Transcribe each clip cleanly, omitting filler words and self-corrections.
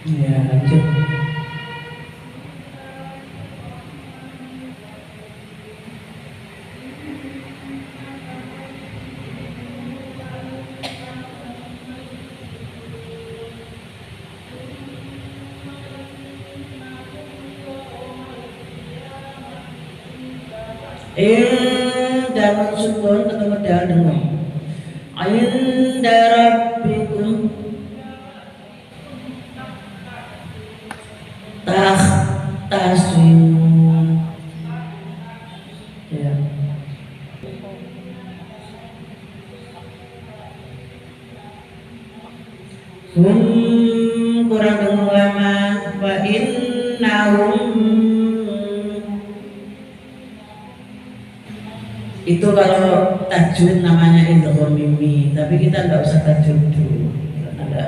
Ya, lanjut. Dan maksudun ketemu dengan Inda rabbikum tahtasimun. Ya. Kurang dengan lama wa innahum. Itu kalau tajwid namanya idgham mimi, tapi kita nggak usah tajwid dulu. Ada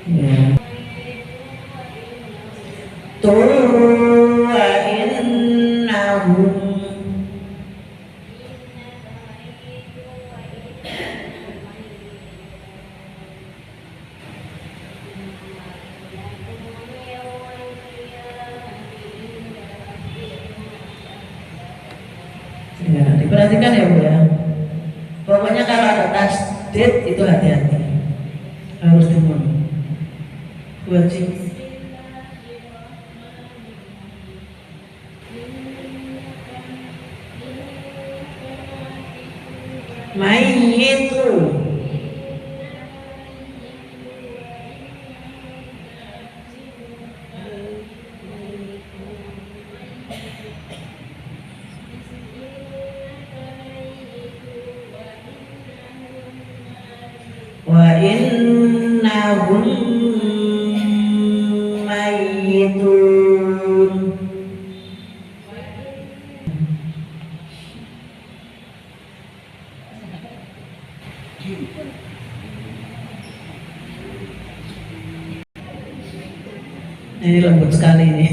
ya. Wa innahum. Ya, diperhatikan ya Bu ya. Pokoknya kalau ada tasdid itu hati-hati, harus dimun. Wajib. Mayyitu. Wa innahum mayyitun. Ini lembut sekali ini.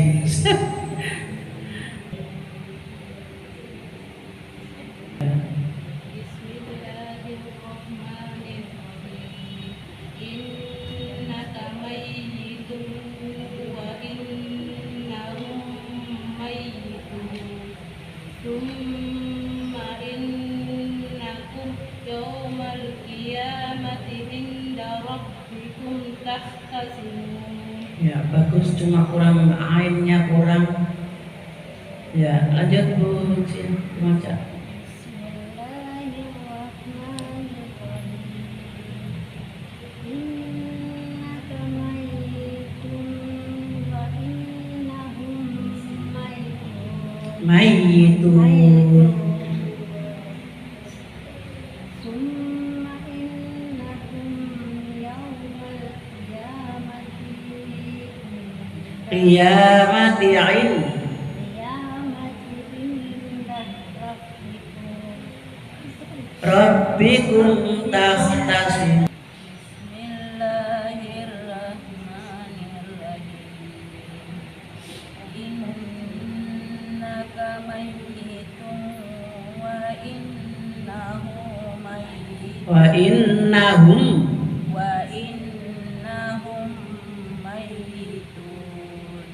Ya bagus, cuma kurang ainnya kurang. Ya lanjut Bu Cin, baca. Mayyitun. Qiyamati rabbikum takhtasim. Wa innahum mayyitun.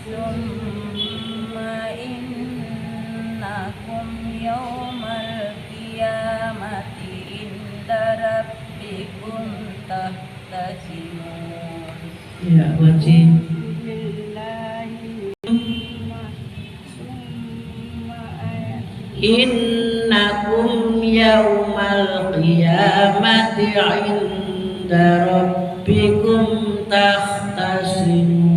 Summa innakum yawmal qiyamati inda rabbikum tahtasimun. Ya wajib. Innakum yaumal qiyamati inda rabbikum tahtasimun.